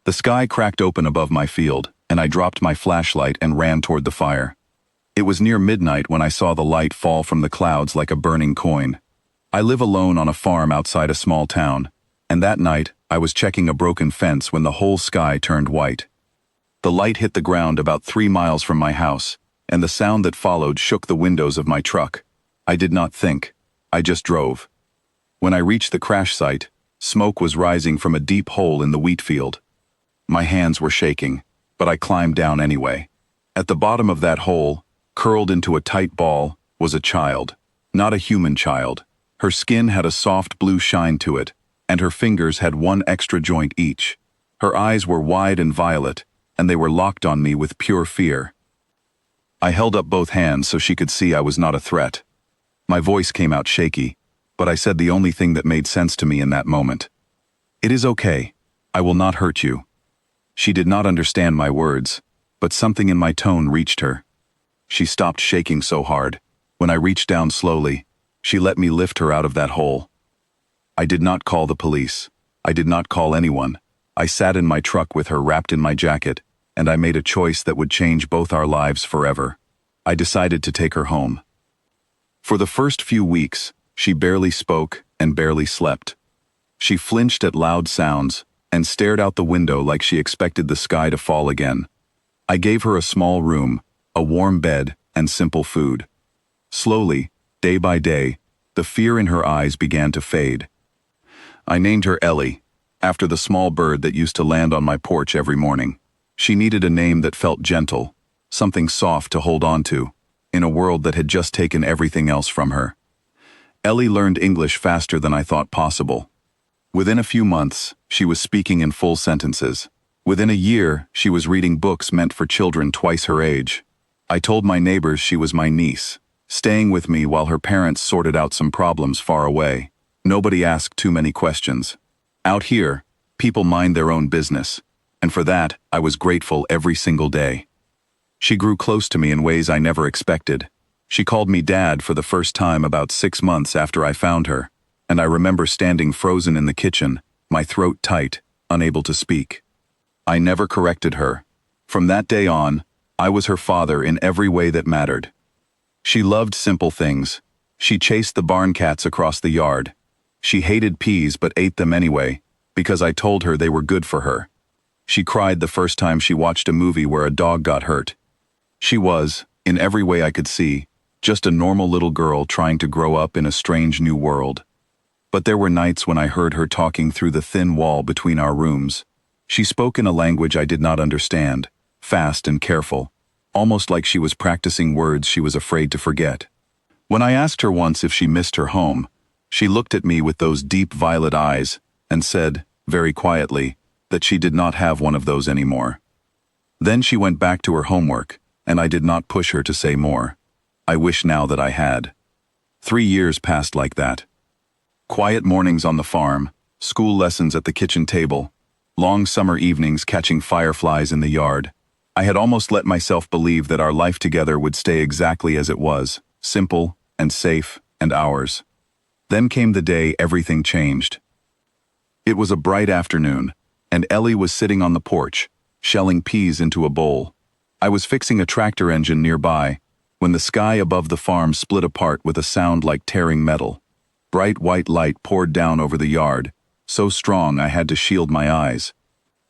The sky cracked open above my field, and I dropped my flashlight and ran toward the fire. It was near midnight when I saw the light fall from the clouds like a burning coin. I live alone on a farm outside a small town, and that night I was checking a broken fence when the whole sky turned white. The light hit the ground about 3 miles from my house, and the sound that followed shook the windows of my truck. I did not think. I just drove. When I reached the crash site, smoke was rising from a deep hole in the wheat field. My hands were shaking, but I climbed down anyway. At the bottom of that hole, curled into a tight ball, was a child. Not a human child. Her skin had a soft blue shine to it, and her fingers had one extra joint each. Her eyes were wide and violet, and they were locked on me with pure fear. I held up both hands so she could see I was not a threat. My voice came out shaky, but I said the only thing that made sense to me in that moment. "It is okay. I will not hurt you." She did not understand my words, but something in my tone reached her. She stopped shaking so hard. When I reached down slowly, she let me lift her out of that hole. I did not call the police. I did not call anyone. I sat in my truck with her wrapped in my jacket, and I made a choice that would change both our lives forever. I decided to take her home. For the first few weeks, she barely spoke and barely slept. She flinched at loud sounds and stared out the window like she expected the sky to fall again. I gave her a small room, a warm bed, and simple food. Slowly, day by day, the fear in her eyes began to fade. I named her Ellie, after the small bird that used to land on my porch every morning. She needed a name that felt gentle, something soft to hold on to, in a world that had just taken everything else from her. Ellie learned English faster than I thought possible. Within a few months, she was speaking in full sentences. Within a year, she was reading books meant for children twice her age. I told my neighbors she was my niece, staying with me while her parents sorted out some problems far away. Nobody asked too many questions. Out here, people mind their own business, and for that, I was grateful every single day. She grew close to me in ways I never expected. She called me Dad for the first time about 6 months after I found her, and I remember standing frozen in the kitchen, my throat tight, unable to speak. I never corrected her. From that day on, I was her father in every way that mattered. She loved simple things. She chased the barn cats across the yard. She hated peas but ate them anyway, because I told her they were good for her. She cried the first time she watched a movie where a dog got hurt. She was, in every way I could see, just a normal little girl trying to grow up in a strange new world. But there were nights when I heard her talking through the thin wall between our rooms. She spoke in a language I did not understand, fast and careful, almost like she was practicing words she was afraid to forget. When I asked her once if she missed her home, she looked at me with those deep violet eyes and said, very quietly, that she did not have one of those anymore. Then she went back to her homework, and I did not push her to say more. I wish now that I had. 3 years passed like that. Quiet mornings on the farm, school lessons at the kitchen table, long summer evenings catching fireflies in the yard. I had almost let myself believe that our life together would stay exactly as it was, simple and safe and ours. Then came the day everything changed. It was a bright afternoon, and Ellie was sitting on the porch, shelling peas into a bowl. I was fixing a tractor engine nearby, when the sky above the farm split apart with a sound like tearing metal. Bright white light poured down over the yard, so strong I had to shield my eyes.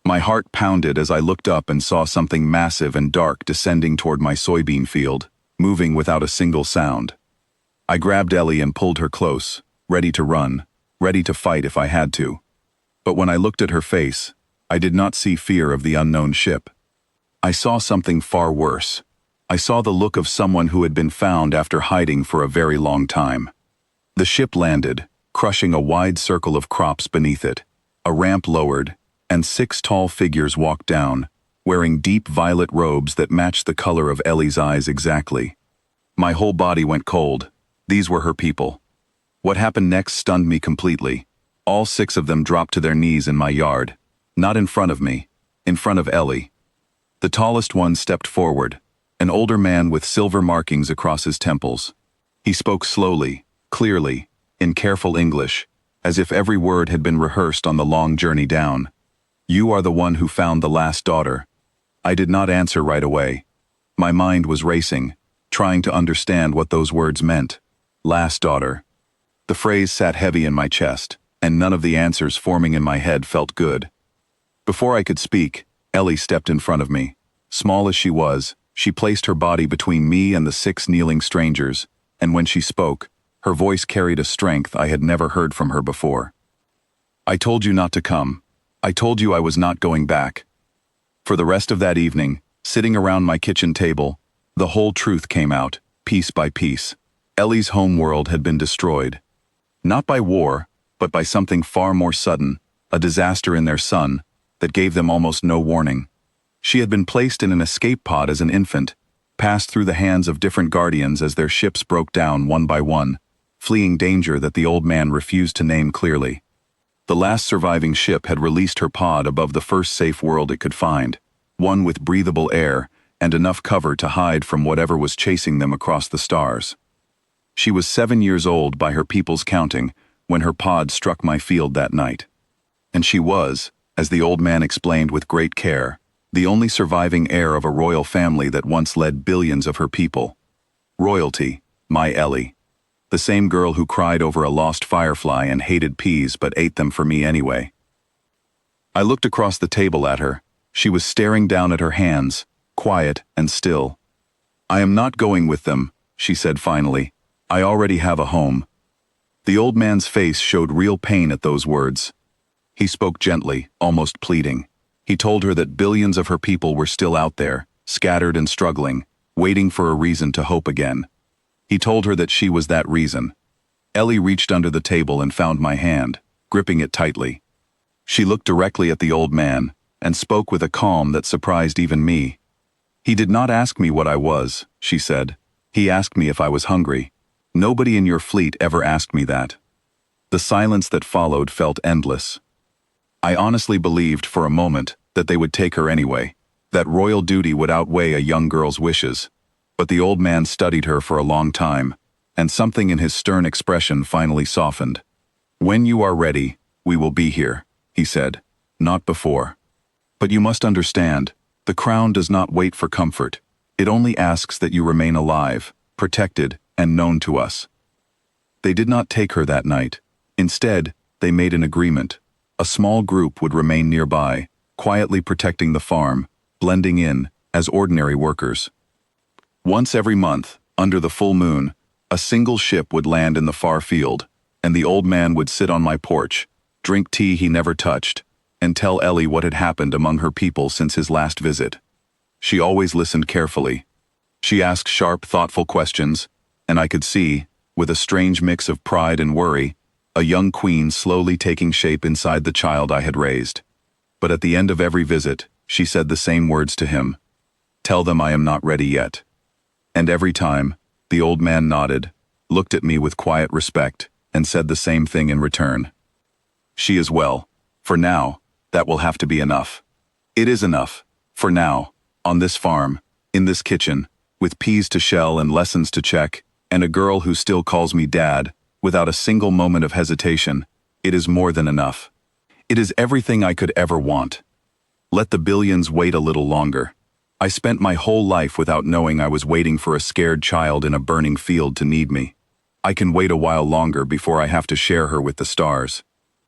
My heart pounded as I looked up and saw something massive and dark descending toward my soybean field, moving without a single sound. I grabbed Ellie and pulled her close, ready to run, ready to fight if I had to. But when I looked at her face, I did not see fear of the unknown ship. I saw something far worse. I saw the look of someone who had been found after hiding for a very long time. The ship landed, crushing a wide circle of crops beneath it. A ramp lowered, and 6 tall figures walked down, wearing deep violet robes that matched the color of Ellie's eyes exactly. My whole body went cold. These were her people. What happened next stunned me completely. All 6 of them dropped to their knees in my yard. Not in front of me, in front of Ellie. The tallest one stepped forward, an older man with silver markings across his temples. He spoke slowly, clearly, in careful English, as if every word had been rehearsed on the long journey down. You are the one who found the last daughter. I did not answer right away. My mind was racing, trying to understand what those words meant. Last daughter. The phrase sat heavy in my chest, and none of the answers forming in my head felt good. Before I could speak, Ellie stepped in front of me. Small as she was, she placed her body between me and the 6 kneeling strangers, and when she spoke, her voice carried a strength I had never heard from her before. I told you not to come. I told you I was not going back. For the rest of that evening, sitting around my kitchen table, the whole truth came out, piece by piece. Ellie's home world had been destroyed. Not by war, but by something far more sudden, a disaster in their sun, that gave them almost no warning. She had been placed in an escape pod as an infant, passed through the hands of different guardians as their ships broke down one by one, fleeing danger that the old man refused to name clearly. The last surviving ship had released her pod above the first safe world it could find, one with breathable air and enough cover to hide from whatever was chasing them across the stars. She was 7 years old by her people's counting when her pod struck my field that night. And she was, as the old man explained with great care, the only surviving heir of a royal family that once led billions of her people. Royalty, my Ellie. The same girl who cried over a lost firefly and hated peas but ate them for me anyway. I looked across the table at her. She was staring down at her hands, quiet and still. I am not going with them, she said finally. I already have a home. The old man's face showed real pain at those words. He spoke gently, almost pleading. He told her that billions of her people were still out there, scattered and struggling, waiting for a reason to hope again. He told her that she was that reason. Ellie reached under the table and found my hand, gripping it tightly. She looked directly at the old man and spoke with a calm that surprised even me. He did not ask me what I was, she said. He asked me if I was hungry. Nobody in your fleet ever asked me that. The silence that followed felt endless. I honestly believed for a moment that they would take her anyway, that royal duty would outweigh a young girl's wishes. But the old man studied her for a long time, and something in his stern expression finally softened. When you are ready, we will be here, he said, not before. But you must understand, the crown does not wait for comfort. It only asks that you remain alive, protected, and known to us. They did not take her that night. Instead, they made an agreement. A small group would remain nearby, quietly protecting the farm, blending in as ordinary workers. Once every month, under the full moon, a single ship would land in the far field, and the old man would sit on my porch, drink tea he never touched, and tell Ellie what had happened among her people since his last visit. She always listened carefully. She asked sharp, thoughtful questions, and I could see, with a strange mix of pride and worry, a young queen slowly taking shape inside the child I had raised. But at the end of every visit, she said the same words to him. Tell them I am not ready yet. And every time, the old man nodded, looked at me with quiet respect, and said the same thing in return. She is well. For now, that will have to be enough. It is enough. For now, on this farm, in this kitchen, with peas to shell and lessons to check, and a girl who still calls me Dad, without a single moment of hesitation, it is more than enough. It is everything I could ever want. Let the billions wait a little longer. I spent my whole life without knowing I was waiting for a scared child in a burning field to need me. I can wait a while longer before I have to share her with the stars.